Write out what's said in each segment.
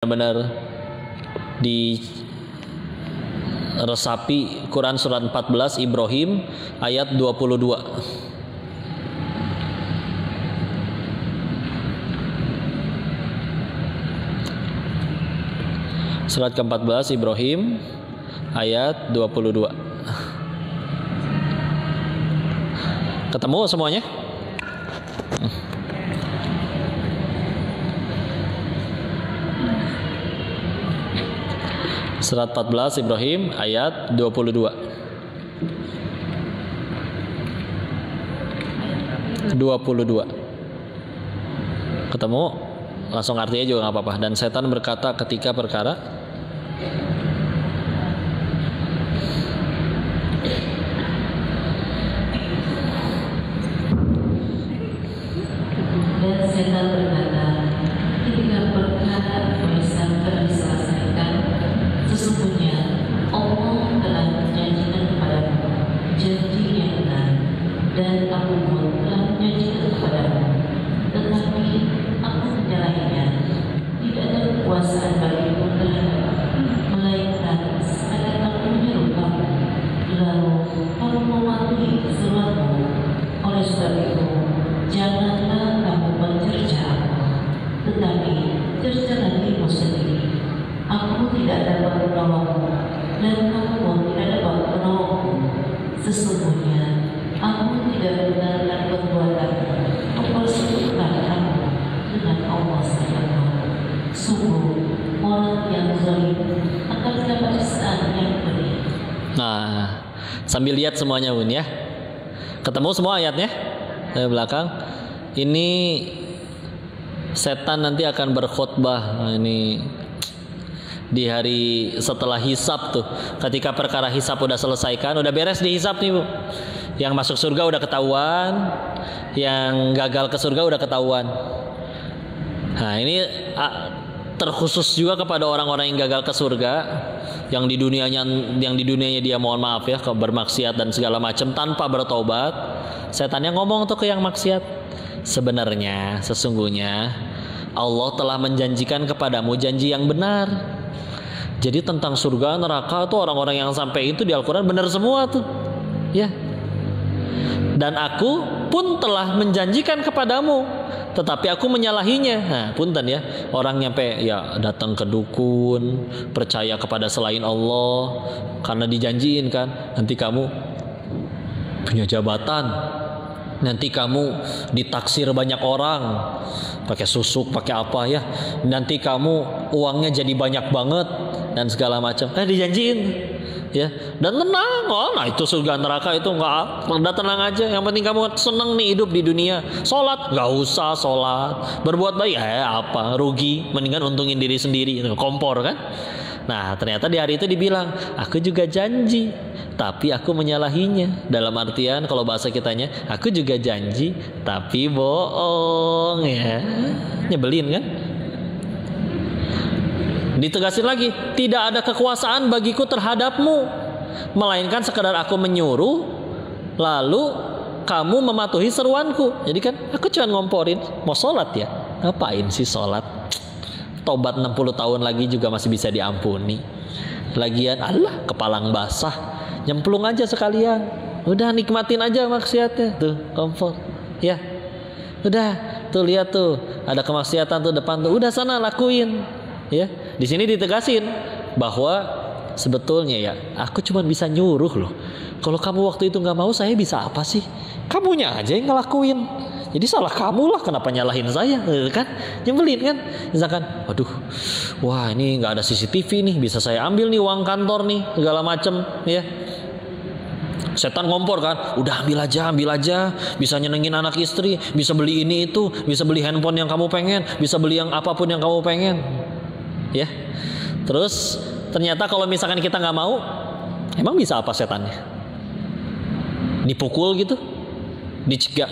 benar diresapi. Quran surat 14 Ibrahim ayat 22. Surat ke-14 Ibrahim ayat 22. Ketemu semuanya? Surat 14 Ibrahim ayat 22. 22. Ketemu? Langsung artinya juga nggak apa-apa. Dan setan berkata ketika perkara sesungguhnya Allah telah menjanjikan kepadamu janji yang benar, dan aku pun telah menjanjikan kepadamu, tetapi aku menyalahinya. Tidak ada kekuasaan bagimu terhadap, melainkan sekadar aku menyuruh kamu, lalu kamu mematuhi seruanmu. Oleh sebab itu, janganlah kamu mencerca aku, tetapi cercalah dirimu sendiri. Aku tidak dapat menolongmu, dan kamu pun tidak dapat menolongku. Sesungguhnya aku tidak benarkan perbuatanmu mempersekutukan kamu dengan Allah Subhanahu. Sungguh orang yang zalim akan mendapat siksaan yang pedih. Nah, sambil lihat semuanya Bun ya. Ketemu semua ayatnya dari belakang. Ini setan nanti akan berkhutbah. Nah, ini di hari setelah hisab tuh, ketika perkara hisab udah selesaikan, udah beres di hisab nih Bu, yang masuk surga udah ketahuan, yang gagal ke surga udah ketahuan. Nah ini terkhusus juga kepada orang-orang yang gagal ke surga, yang di dunianya dia mohon maaf ya, bermaksiat dan segala macam tanpa bertobat. Setannya ngomong tuh ke yang maksiat, sebenarnya sesungguhnya Allah telah menjanjikan kepadamu janji yang benar. Jadi tentang surga neraka tuh orang-orang yang sampai itu di Al-Quran benar semua tuh ya. Dan aku pun telah menjanjikan kepadamu, tetapi aku menyalahinya. Nah punten ya, orang nyampe ya datang ke dukun, percaya kepada selain Allah, karena dijanjiin kan, nanti kamu punya jabatan, nanti kamu ditaksir banyak orang, pakai susuk, pakai apa ya, nanti kamu uangnya jadi banyak banget dan segala macam. Dijanjiin ya, dan tenang. Oh, nah itu surga neraka itu enggak, udah tenang aja. Yang penting kamu seneng nih hidup di dunia. Sholat nggak usah sholat, berbuat baik apa rugi, mendingan untungin diri sendiri, kompor kan. Nah ternyata di hari itu dibilang, aku juga janji, tapi aku menyalahinya. Dalam artian kalau bahasa kitanya, aku juga janji, tapi bohong ya. Nyebelin kan? Ditegasin lagi, tidak ada kekuasaan bagiku terhadapmu, melainkan sekedar aku menyuruh, lalu kamu mematuhi seruanku. Jadi kan aku cuma ngomporin, mau sholat ya, ngapain sih sholat? Tobat 60 tahun lagi juga masih bisa diampuni. Lagian Allah kepalang basah, nyemplung aja sekalian. Udah nikmatin aja maksiatnya tuh, kompor ya. Udah tuh lihat tuh, ada kemaksiatan tuh depan tuh, udah sana lakuin ya. Di sini ditegasin bahwa sebetulnya ya aku cuma bisa nyuruh loh. Kalau kamu waktu itu nggak mau, saya bisa apa sih? Kamunya aja yang ngelakuin. Jadi salah kamu lah, kenapa nyalahin saya kan? Nyebelin kan? Misalkan, aduh, wah ini nggak ada CCTV nih, bisa saya ambil nih uang kantor nih segala macem ya. Setan ngompor kan, udah ambil aja, bisa nyenengin anak istri, bisa beli ini itu, bisa beli handphone yang kamu pengen, bisa beli yang apapun yang kamu pengen ya. Terus ternyata kalau misalkan kita nggak mau, emang bisa apa setannya? Dipukul gitu,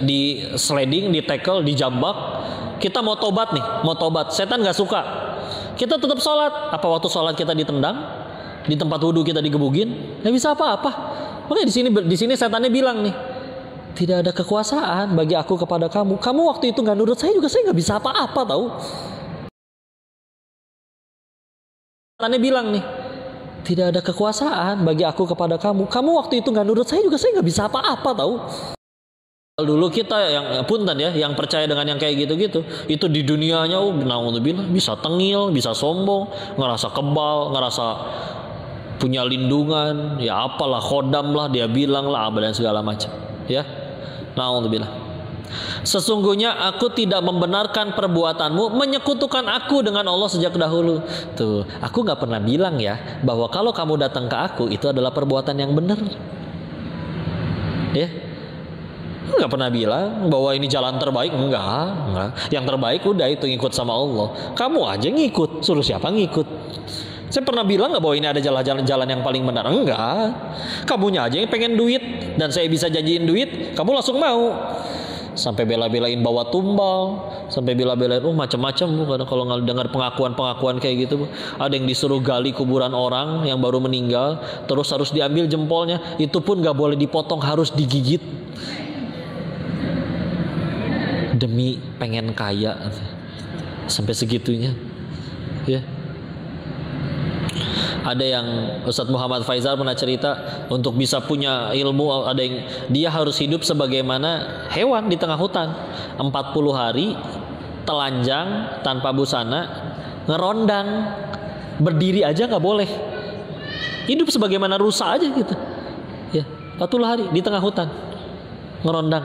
di sliding, di tackle, dijambak. Kita mau tobat nih, setan nggak suka, kita tetap sholat. Apa waktu sholat kita ditendang, di tempat wudhu kita digebugin? Nggak bisa apa-apa. Makanya di sini setannya bilang nih, tidak ada kekuasaan bagi aku kepada kamu. Kamu waktu itu nggak nurut saya juga, saya nggak bisa apa-apa tahu. setannya bilang nih, tidak ada kekuasaan bagi aku kepada kamu. Kamu waktu itu nggak nurut saya juga, saya nggak bisa apa-apa tahu. Dulu kita yang punten ya, yang percaya dengan yang kayak gitu-gitu, itu di dunianya naudzubillah bisa tengil, bisa sombong, ngerasa kebal, ngerasa punya lindungan, ya apalah khodam lah dia bilang lah apa dan segala macam, ya. Naudzubillah. Sesungguhnya aku tidak membenarkan perbuatanmu menyekutukan aku dengan Allah sejak dahulu. Tuh, aku nggak pernah bilang ya bahwa kalau kamu datang ke aku itu adalah perbuatan yang benar. Ya. Nggak pernah bilang bahwa ini jalan terbaik, enggak. Yang terbaik udah itu ngikut sama Allah. Kamu aja ngikut, suruh siapa ngikut? Saya pernah bilang nggak bahwa ini ada jalan yang paling benar? Enggak. Kamunya aja yang pengen duit dan saya bisa janjiin duit, kamu langsung mau. Sampai bela-belain bawa tumbal, sampai bela-belain macam-macam Bu. Karena kalau nggak dengar pengakuan kayak gitu Bu. Ada yang disuruh gali kuburan orang yang baru meninggal, terus harus diambil jempolnya, itu pun nggak boleh dipotong, harus digigit. Demi pengen kaya sampai segitunya, ya. Ada yang Ustadz Muhammad Faizal pernah cerita, untuk bisa punya ilmu ada yang dia harus hidup sebagaimana hewan di tengah hutan 40 hari telanjang tanpa busana, ngerondang, berdiri aja nggak boleh, hidup sebagaimana rusa aja gitu, ya. 40 hari di tengah hutan ngerondang,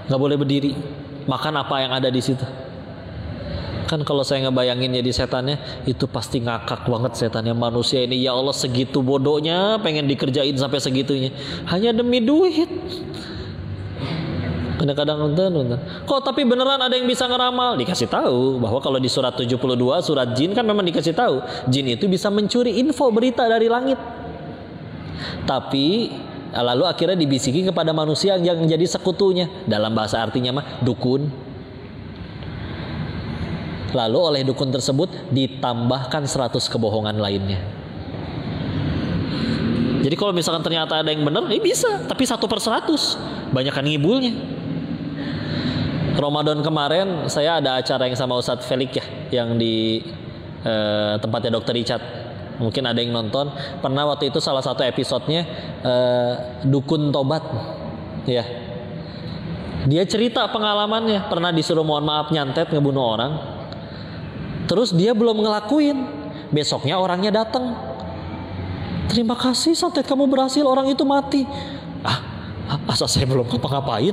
nggak boleh berdiri, makan apa yang ada di situ. Kan kalau saya ngebayangin jadi setannya, itu pasti ngakak banget setannya. Manusia ini ya Allah segitu bodohnya, pengen dikerjain sampai segitunya hanya demi duit. Kadang-kadang nonton. Kok tapi beneran ada yang bisa ngeramal? Dikasih tahu bahwa kalau di surat 72 surat jin kan memang dikasih tahu, jin itu bisa mencuri info berita dari langit. Tapi lalu akhirnya dibisiki kepada manusia yang menjadi sekutunya. Dalam bahasa artinya mah dukun. Lalu oleh dukun tersebut ditambahkan 100 kebohongan lainnya. Jadi kalau misalkan ternyata ada yang benar, bisa. Tapi 1/100. Banyakan ngibulnya. Ramadan kemarin saya ada acara yang sama Ustadz Felix ya, yang di tempatnya Dr. Richard. Mungkin ada yang nonton. Pernah waktu itu salah satu episodenya dukun tobat, ya. Dia cerita pengalamannya, pernah disuruh mohon maaf nyantet ngebunuh orang. Terus dia belum ngelakuin, besoknya orangnya datang. Terima kasih santet kamu berhasil, orang itu mati. Asal saya belum ngapa-ngapain.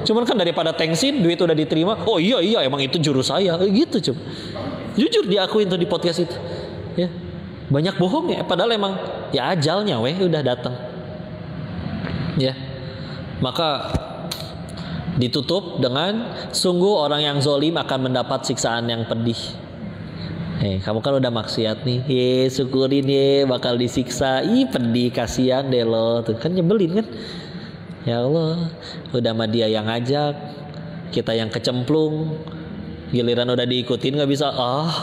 Cuman kan daripada tengsin, duit udah diterima. Oh iya emang itu jurus saya. Gitu coba. Jujur diakuin tuh di podcast itu. Ya. Banyak bohong ya, padahal emang ya ajalnya udah datang. Ya. Maka ditutup dengan sungguh orang yang zolim akan mendapat siksaan yang pedih. Kamu kan udah maksiat nih, syukurin bakal disiksa, pedih, kasihan deh lo, tuh kan nyebelin kan? Ya Allah, udah sama dia yang ngajak, kita yang kecemplung, giliran udah diikutin nggak bisa,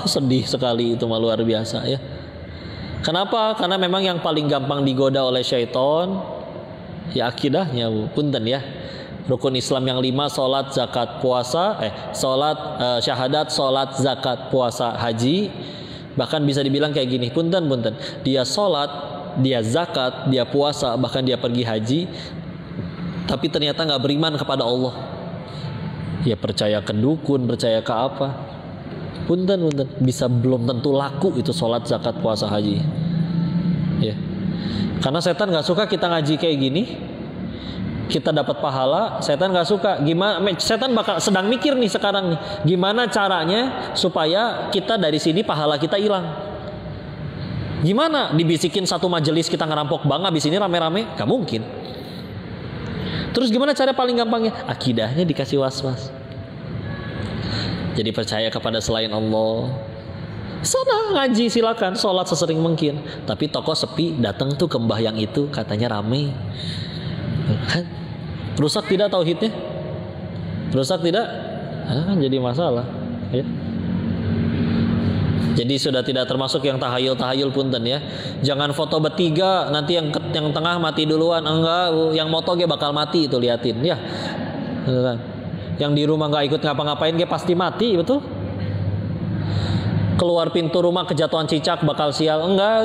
sedih sekali itu mah luar biasa ya. Kenapa? Karena memang yang paling gampang digoda oleh syaitan, ya akidahnya, punten ya. Rukun Islam yang 5, sholat, zakat, puasa, syahadat, sholat, zakat, puasa, haji. Bahkan bisa dibilang kayak gini, punten. Dia sholat, dia zakat, dia puasa, bahkan dia pergi haji, tapi ternyata nggak beriman kepada Allah. Ya percaya ke dukun, percaya ke apa. Punten, bisa belum tentu laku itu sholat, zakat, puasa, haji. Ya, karena setan nggak suka kita ngaji kayak gini. Kita dapat pahala, setan nggak suka. Gimana? Setan bakal sedang mikir nih sekarang nih, gimana caranya supaya kita dari sini pahala kita hilang. Gimana? Dibisikin satu majelis kita ngerampok bank, habis ini rame-rame, gak mungkin. Terus gimana cara paling gampangnya? Akidahnya dikasih was-was. Jadi percaya kepada selain Allah. Sana ngaji silakan, sholat sesering mungkin. Tapi toko sepi, datang tuh ke mbah yang itu, katanya rame. Rusak tidak tauhidnya? Rusak tidak? Kan jadi masalah ya. Jadi sudah tidak termasuk yang tahayul punten ya. Jangan foto bertiga, nanti yang tengah mati duluan. Enggak, yang moto ge bakal mati itu, liatin ya. Yang di rumah nggak ikut ngapa-ngapain ge pasti mati, betul? keluar pintu rumah kejatuhan cicak bakal sial. Enggak,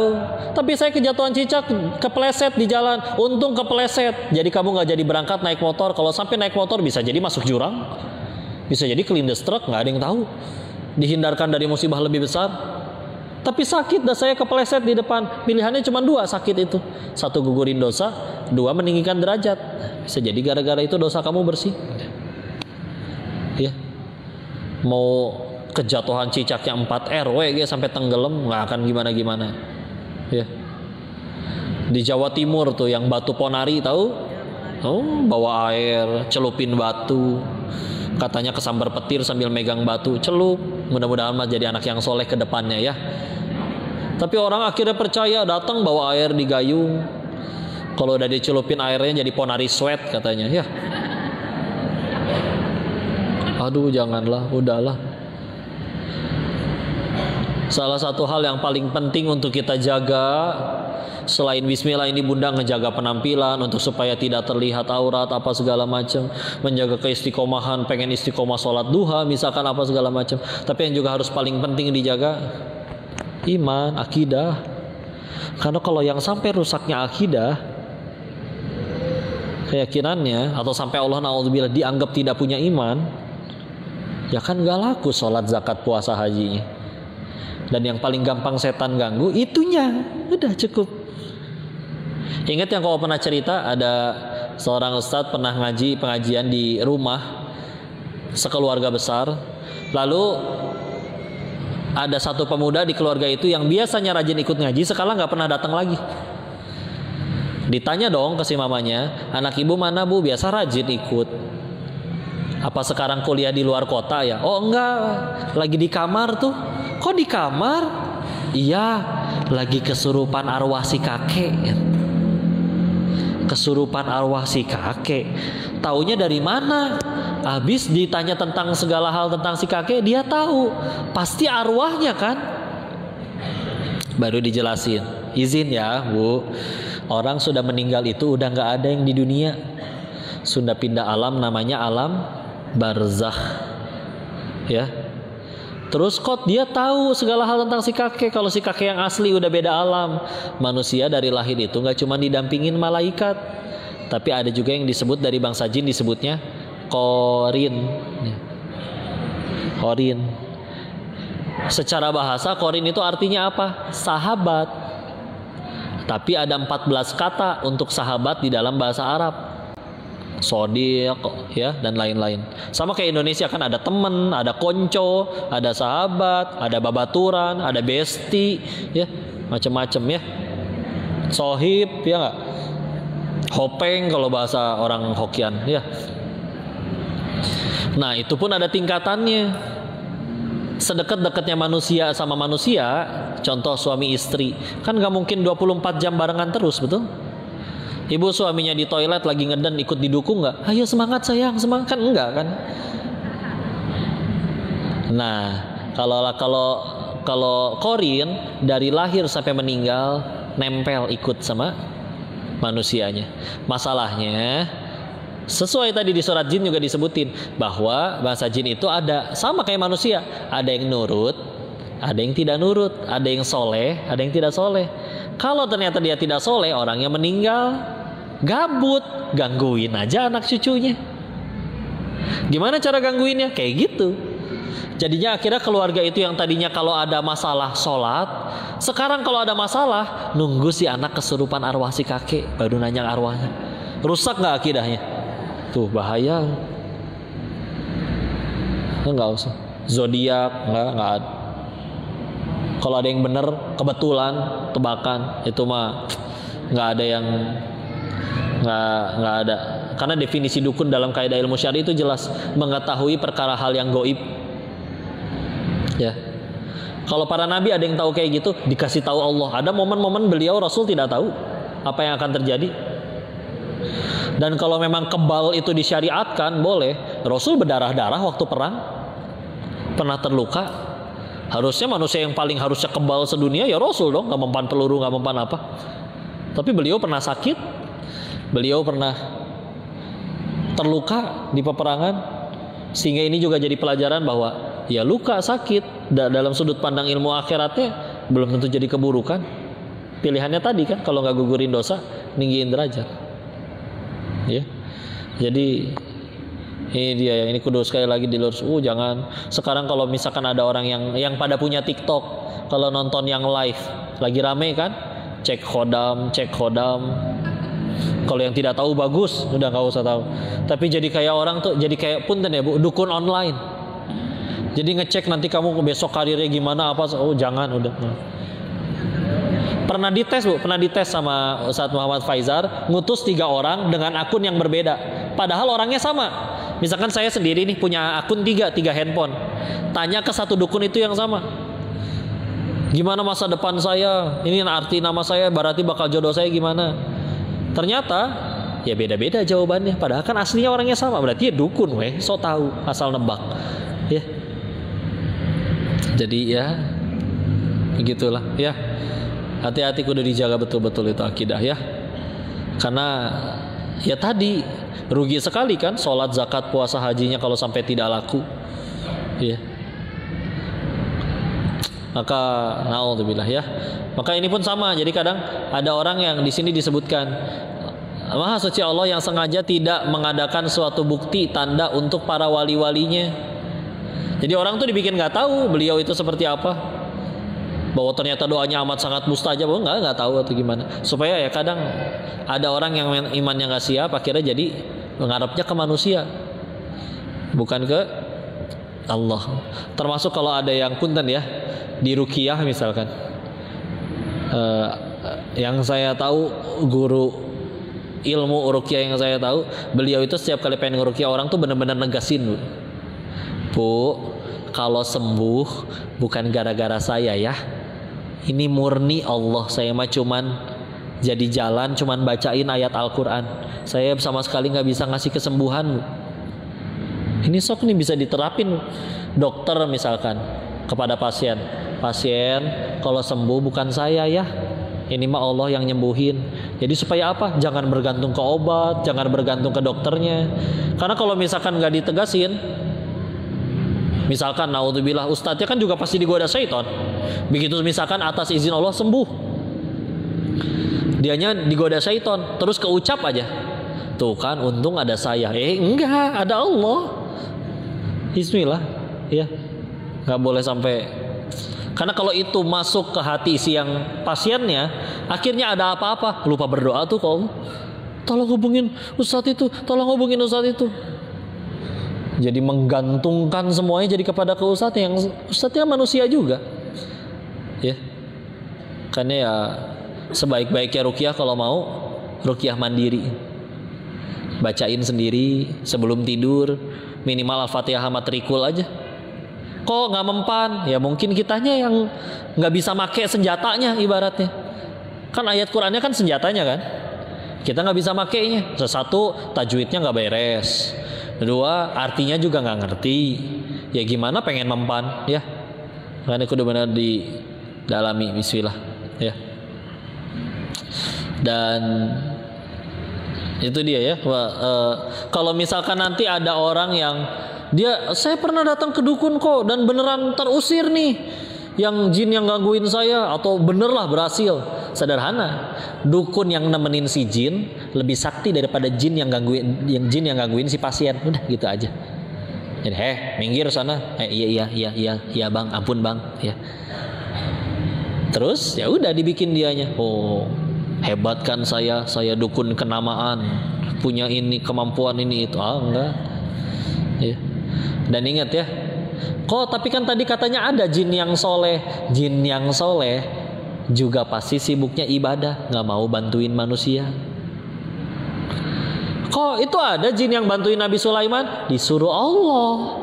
tapi saya kejatuhan cicak, kepleset di jalan, untung kepleset. Jadi kamu nggak jadi berangkat naik motor. Kalau sampai naik motor bisa jadi masuk jurang, bisa jadi kelindes truk, nggak ada yang tahu. Dihindarkan dari musibah lebih besar. Tapi sakit dah saya kepleset di depan. Pilihannya cuma dua sakit itu. Satu gugurin dosa, dua meninggikan derajat. Bisa jadi gara-gara itu dosa kamu bersih. Ya. Mau kejatuhan cicak yang 4 RW gitu, sampai tenggelam nggak akan gimana-gimana. Ya. Di Jawa Timur tuh yang Batu Ponari tahu? Oh, bawa air, celupin batu. Katanya kesambar petir sambil megang batu, celup. Mudah-mudahan mah jadi anak yang soleh ke depannya ya. Tapi orang akhirnya percaya, datang bawa air di gayung. Kalau udah dicelupin airnya jadi Ponari sweat katanya ya. Aduh janganlah, udahlah. Salah satu hal yang paling penting untuk kita jaga, selain bismillah ini bunda ngejaga penampilan untuk supaya tidak terlihat aurat apa segala macam, menjaga keistiqomahan, pengen istiqomah sholat duha misalkan apa segala macam. Tapi yang juga harus paling penting dijaga iman, akidah. Karena kalau yang sampai rusaknya akidah, keyakinannya, atau sampai Allah na'udzubillah dianggap tidak punya iman, ya kan gak laku sholat, zakat, puasa, hajinya. Dan yang paling gampang setan ganggu itunya, udah cukup. Ingat yang kau pernah cerita, ada seorang ustadz pernah ngaji pengajian di rumah sekeluarga besar. Lalu ada satu pemuda di keluarga itu yang biasanya rajin ikut ngaji, sekarang nggak pernah datang lagi. Ditanya dong ke si mamanya, anak ibu mana bu? Biasa rajin ikut. Apa sekarang kuliah di luar kota ya? Oh enggak, lagi di kamar tuh. Kok di kamar? Iya, lagi kesurupan arwah si kakek. Kesurupan arwah si kakek. Taunya dari mana? Habis ditanya tentang segala hal tentang si kakek, dia tahu. Pasti arwahnya kan? Baru dijelasin. Izin ya bu, orang sudah meninggal itu udah gak ada yang di dunia. Sudah pindah alam, namanya alam barzakh. Ya. Terus kok dia tahu segala hal tentang si kakek. Kalau si kakek yang asli udah beda alam. Manusia dari lahir itu gak cuma didampingin malaikat, tapi ada juga yang disebut dari bangsa jin, disebutnya Qorin. Qorin. Secara bahasa Qorin itu artinya apa? Sahabat. Tapi ada 14 kata untuk sahabat di dalam bahasa Arab. Sodiq ya, dan lain-lain. Sama kayak Indonesia kan, ada temen, ada konco, ada sahabat, ada babaturan, ada besti ya, macam-macam ya. Sohib ya enggak? Hopeng kalau bahasa orang Hokian ya. Nah itu pun ada tingkatannya. Sedekat-dekatnya manusia sama manusia, contoh suami istri, kan gak mungkin 24 jam barengan terus, betul? Ibu suaminya di toilet lagi ngeden, ikut didukung nggak? Ayo semangat sayang, semangat, kan enggak kan? Nah, kalau Qorin dari lahir sampai meninggal nempel ikut sama manusianya. Masalahnya sesuai tadi di surat jin juga disebutin bahwa bahasa jin itu ada sama kayak manusia, ada yang nurut, ada yang tidak nurut, ada yang soleh, ada yang tidak soleh. Kalau ternyata dia tidak soleh, orangnya meninggal, gabut, gangguin aja anak cucunya. Gimana cara gangguinnya? Kayak gitu. Jadinya akhirnya keluarga itu yang tadinya kalau ada masalah sholat, sekarang kalau ada masalah nunggu si anak kesurupan arwah si kakek baru nanya arwahnya. Rusak nggak akidahnya? Tuh bahaya. Nggak usah. Zodiak nggak ada. Kalau ada yang bener kebetulan tebakan itu mah nggak ada yang nggak ada. Karena definisi dukun dalam kaidah ilmu syar'i itu jelas mengetahui perkara hal yang goib. Ya. Kalau para nabi ada yang tahu kayak gitu, dikasih tahu Allah. Ada momen-momen beliau Rasul tidak tahu apa yang akan terjadi. Dan kalau memang kebal itu disyariatkan boleh. Rasul berdarah-darah waktu perang, pernah terluka. Harusnya manusia yang paling harusnya kebal sedunia ya Rasul dong, nggak mempan peluru, nggak mempan apa. Tapi beliau pernah sakit, beliau pernah terluka di peperangan, sehingga ini juga jadi pelajaran bahwa ya luka, sakit. Dalam sudut pandang ilmu akhiratnya belum tentu jadi keburukan. Pilihannya tadi kan, kalau nggak gugurin dosa, ninggiin derajat. Ya, jadi ini dia yang ini kudu sekali lagi dilurus. Jangan sekarang kalau misalkan ada orang yang pada punya TikTok, kalau nonton yang live lagi rame kan, cek khodam. Kalau yang tidak tahu bagus, udah nggak usah tahu. Tapi jadi kayak orang tuh, jadi kayak punten ya Bu, dukun online. Jadi ngecek nanti kamu besok karirnya gimana apa. Jangan, udah. Pernah dites sama Ustadz Muhammad Faizar, ngutus 3 orang dengan akun yang berbeda. Padahal orangnya sama. Misalkan saya sendiri nih punya akun 3 handphone. Tanya ke satu dukun itu yang sama. Gimana masa depan saya? Ini arti nama saya, berarti bakal jodoh saya gimana? Ternyata ya beda-beda jawabannya. Padahal kan aslinya orangnya sama. Berarti ya dukun so tahu, asal nebak. Ya. Jadi ya begitulah ya. Hati-hati kudu dijaga betul-betul itu akidah ya. Karena ya tadi rugi sekali kan sholat, zakat, puasa, hajinya kalau sampai tidak laku. Ya. Maka naudzubillah ya. Maka ini pun sama. Jadi kadang ada orang yang di sini disebutkan Maha suci Allah yang sengaja tidak mengadakan suatu bukti tanda untuk para wali-walinya. Jadi orang tuh dibikin nggak tahu beliau itu seperti apa. Bahwa ternyata doanya amat sangat mustajab, nggak tahu atau gimana. Supaya ya kadang ada orang yang imannya nggak siap, akhirnya jadi mengharapnya ke manusia, bukan ke Allah. Termasuk kalau ada yang punten ya di ruqyah misalkan. Yang saya tahu guru ilmu ruqyah yang saya tahu, beliau itu setiap kali pengen ngeruqyah orang tuh benar-benar negasin, Bu, kalau sembuh bukan gara-gara saya ya. Ini murni Allah. Saya mah cuman jadi jalan, cuman bacain ayat Al-Quran. Saya sama sekali nggak bisa ngasih kesembuhan. Ini sok nih bisa diterapin dokter misalkan kepada pasien. Pasien kalau sembuh bukan saya ya. Ini mah Allah yang nyembuhin. Jadi supaya apa? Jangan bergantung ke obat, jangan bergantung ke dokternya. Karena kalau misalkan nggak ditegasin, misalkan naudzubillah ustadznya kan juga pasti digoda syaitan. Begitu misalkan atas izin Allah sembuh, dianya digoda syaitan, terus keucap aja. Tuh kan untung ada saya. Enggak, ada Allah. Bismillah ya. Nggak boleh sampai. Karena kalau itu masuk ke hati si yang pasiennya, akhirnya ada apa-apa lupa berdoa tuh kalau tolong hubungin ustadz itu, tolong hubungin ustadz itu. Jadi menggantungkan semuanya jadi kepada ke ustadz, yang ustadznya manusia juga. Ya. Karena ya sebaik-baiknya ruqyah kalau mau ruqyah mandiri. Bacain sendiri sebelum tidur, minimal Al-Fatihah matrikul aja. Kok nggak mempan? Ya mungkin kitanya yang nggak bisa make senjatanya ibaratnya. Kan ayat Qur'annya kan senjatanya kan. Kita nggak bisa makainya. Satu, tajwidnya nggak beres. Kedua, artinya juga nggak ngerti. Ya gimana pengen mempan ya. Karena kudu benar didalami. Bismillah ya. Dan itu dia ya. Kalau misalkan nanti ada orang yang saya pernah datang ke dukun kok dan beneran terusir nih yang jin yang gangguin saya, atau benerlah berhasil. Sederhana, dukun yang nemenin si jin lebih sakti daripada jin yang gangguin si pasien. Udah gitu aja. Jadi minggir sana. Iya bang, ampun bang ya. Terus ya udah dibikin dianya. Oh hebat kan saya dukun kenamaan, punya ini kemampuan ini itu. Enggak ya. Dan ingat ya, tapi kan tadi katanya ada jin yang soleh. Jin yang soleh juga pasti sibuknya ibadah, nggak mau bantuin manusia. Itu ada jin yang bantuin Nabi Sulaiman? Disuruh Allah.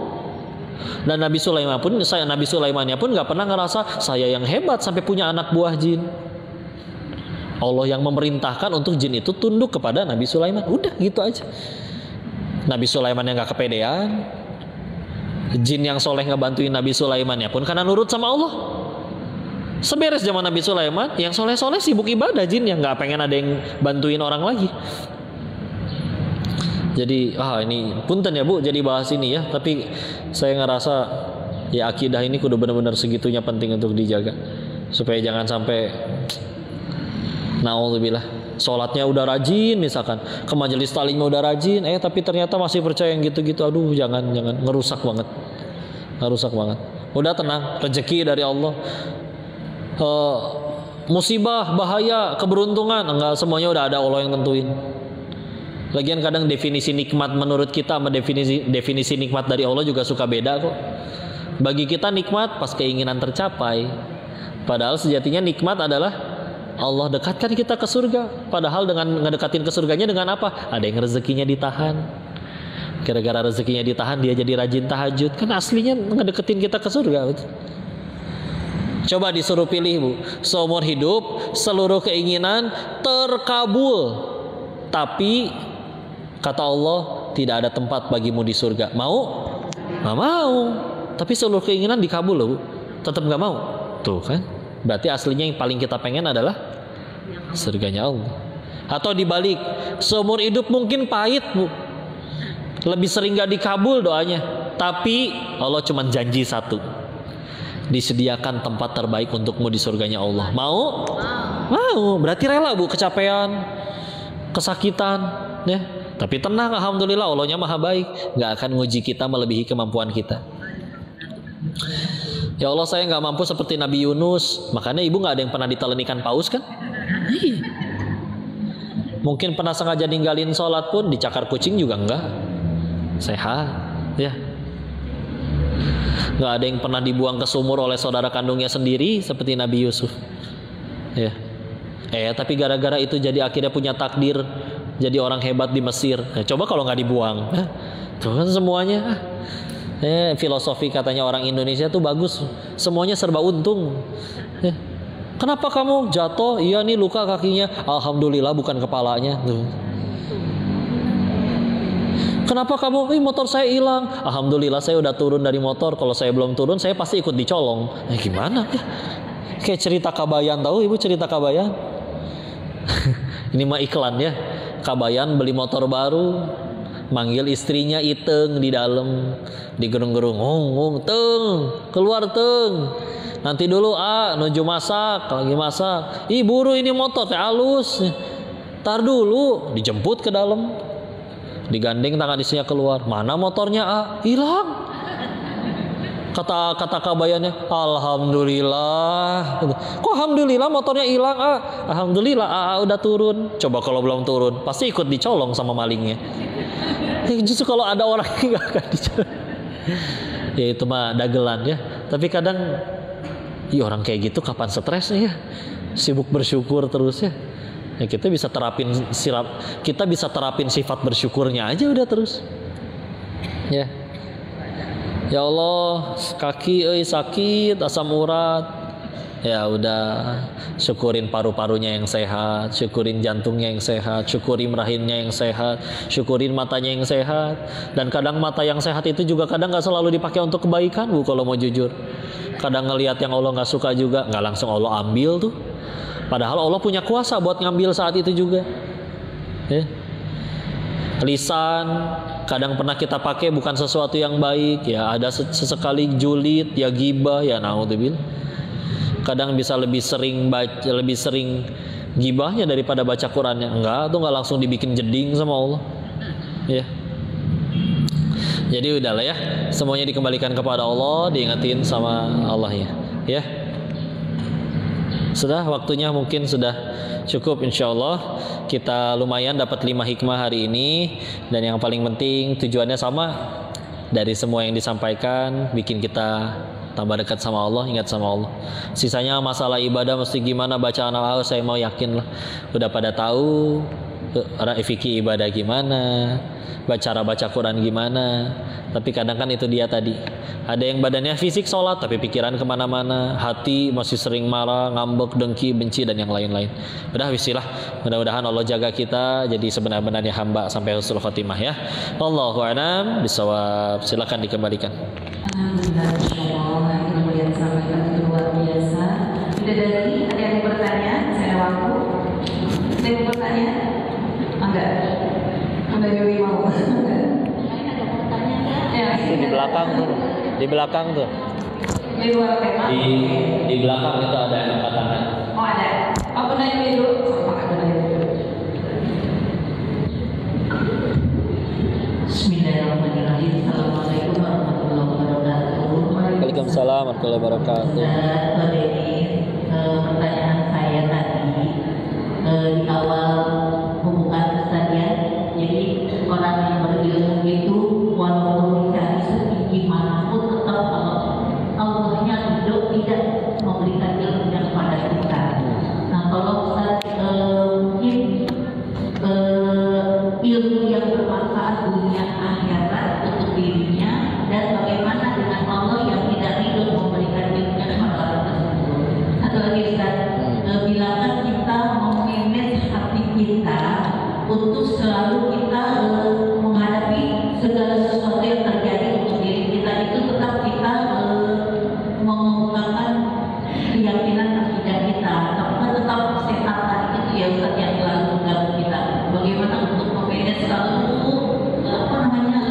Dan Nabi Sulaimannya pun nggak pernah ngerasa saya yang hebat sampai punya anak buah jin. Allah yang memerintahkan untuk jin itu tunduk kepada Nabi Sulaiman. Udah gitu aja. Nabi Sulaiman yang nggak kepedean. Jin yang soleh ngebantuin Nabi Sulaimannya pun karena nurut sama Allah. Seberes zaman Nabi Sulaiman, yang soleh-soleh sibuk ibadah, jin yang nggak pengen ada yang bantuin orang lagi. Jadi ini punten ya Bu, jadi bahas ini ya. Tapi saya ngerasa Ya akidah ini kudu benar-benar segitunya penting untuk dijaga, supaya jangan sampai naudzubillah sholatnya udah rajin, misalkan ke majelis taklim udah rajin, tapi ternyata masih percaya yang gitu-gitu. Aduh, jangan ngerusak banget. Udah tenang, rezeki dari Allah. Musibah, bahaya, keberuntungan, enggak, semuanya udah ada Allah yang tentuin. Lagian kadang definisi nikmat menurut kita sama definisi nikmat dari Allah juga suka beda kok. Bagi kita nikmat pas keinginan tercapai, padahal sejatinya nikmat adalah Allah dekatkan kita ke surga. Padahal dengan ngedekatin ke surganya dengan apa? Ada yang rezekinya ditahan. Gara-gara rezekinya ditahan dia jadi rajin tahajud. Kan aslinya ngedeketin kita ke surga. Coba disuruh pilih, Bu, seumur hidup seluruh keinginan terkabul, tapi kata Allah tidak ada tempat bagimu di surga. Mau? Nggak mau. Tapi seluruh keinginan dikabul loh, Bu. Tetap nggak mau. Tuh kan. Berarti aslinya yang paling kita pengen adalah surganya Allah. Atau dibalik, seumur hidup mungkin pahit, Bu. Lebih sering nggak dikabul doanya. Tapi Allah cuma janji satu. Disediakan tempat terbaik untukmu di surganya Allah. Mau? Mau. Berarti rela, Bu, kecapean, kesakitan, ya. Tapi tenang, alhamdulillah Allahnya maha baik, nggak akan nguji kita melebihi kemampuan kita. Ya Allah, saya nggak mampu seperti Nabi Yunus. Makanya ibu nggak ada yang pernah ditelan ikan paus kan? Mungkin pernah sengaja ninggalin sholat pun dicakar kucing juga enggak. Sehat, ya. Nggak ada yang pernah dibuang ke sumur oleh saudara kandungnya sendiri seperti Nabi Yusuf, ya. Tapi gara-gara itu jadi akhirnya punya takdir jadi orang hebat di Mesir. Coba kalau nggak dibuang, tuh kan semuanya. Filosofi katanya orang Indonesia tuh bagus, semuanya serba untung. Kenapa kamu jatuh? Iya nih luka kakinya, alhamdulillah bukan kepalanya. Tuh. Kenapa kamu? Motor saya hilang. Alhamdulillah saya udah turun dari motor. Kalau saya belum turun, saya pasti ikut dicolong. Gimana? Kayak cerita Kabayan, tahu ibu cerita Kabayan? Ini mah iklan ya. Kabayan beli motor baru, manggil istrinya Iteng di dalam, digerung-gerung, ngong, Teng, keluar Teng. Nanti dulu nuju masak, lagi masak. Buru ini motor teh halus. Tar dulu, dijemput ke dalam. Digandeng tangan istrinya keluar. Mana motornya? Hilang. Kata Kabayannya, alhamdulillah. Kok alhamdulillah motornya hilang? Alhamdulillah udah turun. Coba kalau belum turun, pasti ikut dicolong sama malingnya. Justru kalau ada orang yang nggak akan dicolong. Ya itu mah dagelan ya. Tapi kadang, orang kayak gitu kapan stresnya ya? Sibuk bersyukur terus ya. Ya kita bisa terapin sifat bersyukurnya aja udah terus. Ya. Ya Allah, kaki sakit, asam urat. Ya udah, syukurin paru-parunya yang sehat, syukurin jantungnya yang sehat, syukurin rahimnya yang sehat, syukurin matanya yang sehat. Dan kadang mata yang sehat itu juga kadang nggak selalu dipakai untuk kebaikan, Bu, kalau mau jujur. Kadang ngelihat yang Allah nggak suka juga, nggak langsung Allah ambil tuh. Padahal Allah punya kuasa buat ngambil saat itu juga. Ya. Lisan kadang pernah kita pakai bukan sesuatu yang baik, ya ada sesekali julid, ya gibah, ya naudzubillah. Kadang bisa lebih sering gibahnya daripada baca Qur'annya. Enggak, tuh nggak langsung dibikin jeding sama Allah. Ya. Jadi udahlah ya, semuanya dikembalikan kepada Allah, diingetin sama Allah ya. Ya. Sudah waktunya mungkin sudah cukup, insyaallah kita lumayan dapat 5 hikmah hari ini. Dan yang paling penting tujuannya sama, dari semua yang disampaikan bikin kita tambah dekat sama Allah, ingat sama Allah. Sisanya masalah ibadah mesti gimana, bacaan Allah saya mau yakin lah udah pada tahu fikih ibadah gimana, cara baca Quran gimana. Tapi kadang kan itu dia tadi, ada yang badannya fisik sholat tapi pikiran kemana-mana, hati masih sering marah, ngambek, dengki, benci dan yang lain-lain. Udah wisilah, mudah-mudahan Allah jaga kita jadi sebenar-benarnya hamba sampai husnul khotimah ya. Wallahu a'lam bishawab. Silakan dikembalikan. Alhamdulillah, insyaallah ilmu yang disampaikan itu luar biasa. Bidadari, ada yang bertanya? Saya ada waktu. Ada yang bertanya? Enggak. Enggak jadi mau. Di belakang tuh. Di luar tema. Di belakang itu ada yang angkat tangan. Oh ada. Apa nanya dulu? Sama ada nanya. Bismillahirrahmanirrahim. Assalamualaikum warahmatullahi wabarakatuh. Waalaikumsalam warahmatullahi wabarakatuh. Ustaz, ini pertanyaan saya tadi di awal pembukaan Ustaz ya. Jadi orang yang berilmu itu walaupun dicari setinggi manapun tetap kalau Allahnya hidup tidak memberikan ilmunya kepada kita. Nah kalau Ustaz mungkin ilmu yang bermanfaat dunia akhirat untuk dirinya, dan bagaimana dengan Allah yang tidak hidup memberikan ilmunya kepada orang tersebut. Satu lagi Ustaz, bilangkan kita memanage hati kita untuk selalu kita menghadapi segala sesuatu yang terjadi untuk diri kita, itu tetap kita mengemukakan keyakinan akidah kita, karena tetap setan tadi itu ya Ustaz yang selalu mengganggu kita. Bagaimana untuk memanage selalu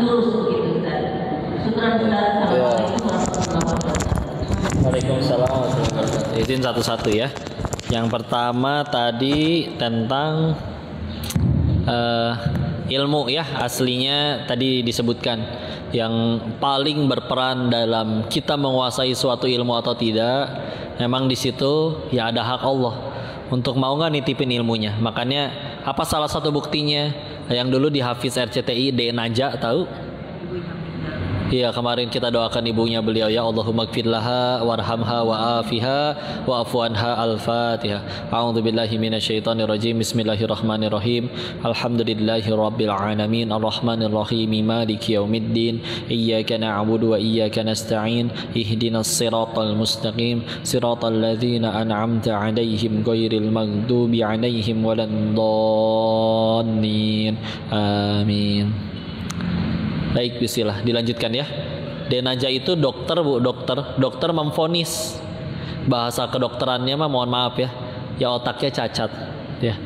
lurus begitu Ustaz. Syukran Ustaz. Assalamualaikum warahmatullahi wabarakatuh. Waalaikumsalam warahmatullahi wabarakatuh. Izin satu-satu ya. Yang pertama tadi tentang ilmu ya, aslinya tadi disebutkan yang paling berperan dalam kita menguasai suatu ilmu atau tidak, memang di situ ya ada hak Allah untuk mau nggak nitipin ilmunya. Makanya apa salah satu buktinya yang dulu di Hafiz RCTI D Naja, tahu? Iya, kemarin kita doakan ibunya beliau, ya Allahumma gfir laha warhamha wa'afiha wa'afu anha. Al-Fatihah. A'udzubillahi minasyaitonir rajim. Bismillahirrahmanirrahim. Alhamdulillahi rabbil alamin arrahmanir rahim maliki yaumiddin iyyaka na'budu wa iyyaka nasta'in ihdinas siratal mustaqim siratal ladzina an'amta 'alaihim ghairil maghdubi 'alaihim waladdallin. Amin. Baik, bismillah, dilanjutkan ya. Denaja itu dokter bu, dokter memvonis. Bahasa kedokterannya mah mohon maaf ya, ya otaknya cacat ya.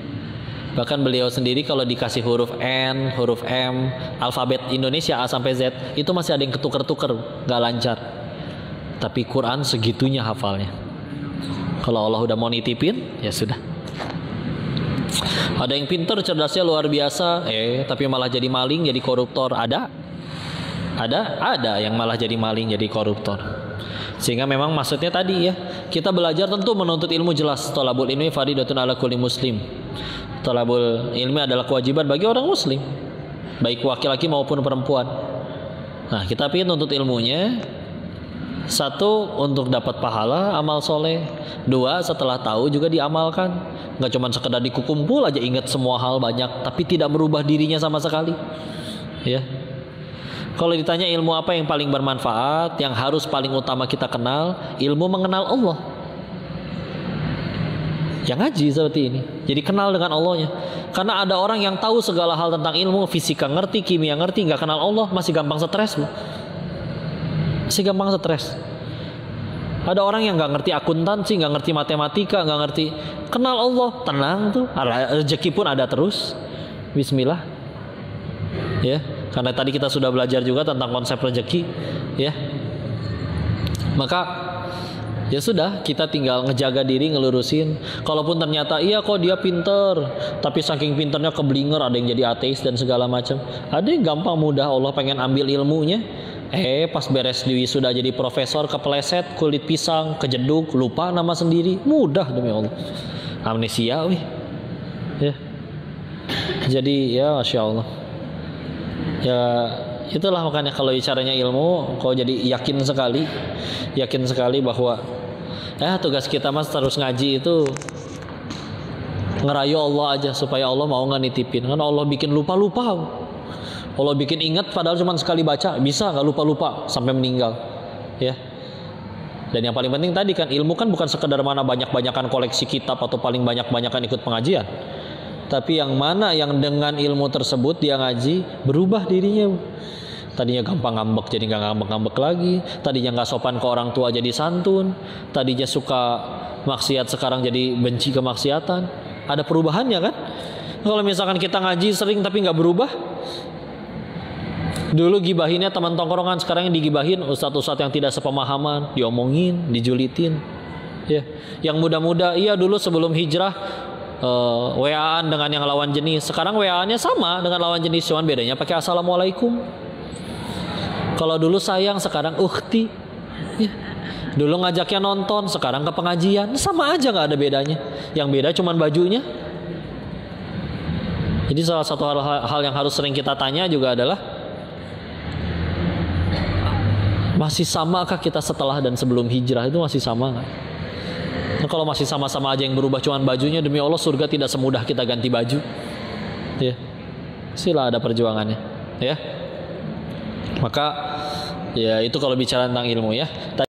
Bahkan beliau sendiri kalau dikasih huruf N, huruf M, alfabet Indonesia A sampai Z, itu masih ada yang ketuker-tuker, nggak lancar. Tapi Quran segitunya hafalnya. Kalau Allah udah mau nitipin, ya sudah. Ada yang pinter, cerdasnya luar biasa, tapi malah jadi maling, jadi koruptor. Ada yang malah jadi maling, jadi koruptor. Sehingga memang maksudnya tadi ya, kita belajar tentu menuntut ilmu jelas. Thalabul ilmi fardhatun ala kulli muslim. Thalabul ilmi adalah kewajiban bagi orang muslim, baik laki-laki maupun perempuan. Nah, kita ingin nuntut ilmunya, satu, untuk dapat pahala amal soleh. Dua, setelah tahu juga diamalkan. Nggak cuma sekedar dikumpul aja ingat semua hal banyak, tapi tidak merubah dirinya sama sekali. Ya. Kalau ditanya ilmu apa yang paling bermanfaat, yang harus paling utama kita kenal, ilmu mengenal Allah. Yang ngaji seperti ini, jadi kenal dengan Allahnya. Karena ada orang yang tahu segala hal tentang ilmu, fisika ngerti, kimia ngerti, nggak kenal Allah, masih gampang stres, Bu. Masih gampang stres. Ada orang yang nggak ngerti akuntansi, nggak ngerti matematika, nggak ngerti, kenal Allah, tenang tuh. Rezeki pun ada terus. Bismillah. Ya, karena tadi kita sudah belajar juga tentang konsep rezeki, ya. Maka ya sudah, kita tinggal ngejaga diri, ngelurusin. Kalaupun ternyata iya kok dia pinter, tapi saking pinternya keblinger, ada yang jadi ateis dan segala macam. Ada yang gampang mudah, Allah pengen ambil ilmunya. Pas beres di wisuda jadi profesor, kepleset, kulit pisang, kejeduk, lupa nama sendiri. Mudah demi Allah. Amnesia wih. Ya. Jadi ya Masya Allah. Ya itulah makanya kalau bicaranya ilmu, kau jadi yakin sekali bahwa tugas kita mas terus ngaji itu ngerayu Allah aja supaya Allah mau nggak nitipin. Karena Allah bikin lupa-lupa, Allah bikin ingat padahal cuma sekali baca, bisa nggak lupa-lupa sampai meninggal, ya. Dan yang paling penting tadi kan, ilmu kan bukan sekedar mana banyak-banyakan koleksi kitab atau paling banyak-banyakan ikut pengajian, tapi yang mana yang dengan ilmu tersebut dia ngaji berubah dirinya. Tadinya gampang ngambek jadi nggak ngambek-ngambek lagi, tadinya nggak sopan ke orang tua jadi santun, tadinya suka maksiat sekarang jadi benci kemaksiatan. Ada perubahannya kan? Kalau misalkan kita ngaji sering tapi nggak berubah, Dulu gibahinnya teman tongkrongan, sekarang yang digibahin ustadz-ustadz yang tidak sepemahaman, diomongin, dijulitin. Ya, yang muda-muda, iya dulu sebelum hijrah WA-an dengan yang lawan jenis. Sekarang WA-annya sama dengan lawan jenis, cuman bedanya pakai assalamualaikum. Kalau dulu sayang, sekarang ukhti. Ya. Dulu ngajaknya nonton, sekarang ke pengajian, sama aja, nggak ada bedanya. Yang beda cuman bajunya. Jadi salah satu hal yang harus sering kita tanya juga adalah, masih samakah kita setelah dan sebelum hijrah? Itu masih sama nggak? Nah, kalau masih sama-sama aja yang berubah cuman bajunya, demi Allah surga tidak semudah kita ganti baju. Ya, sila ada perjuangannya. Ya, maka ya itu kalau bicara tentang ilmu ya.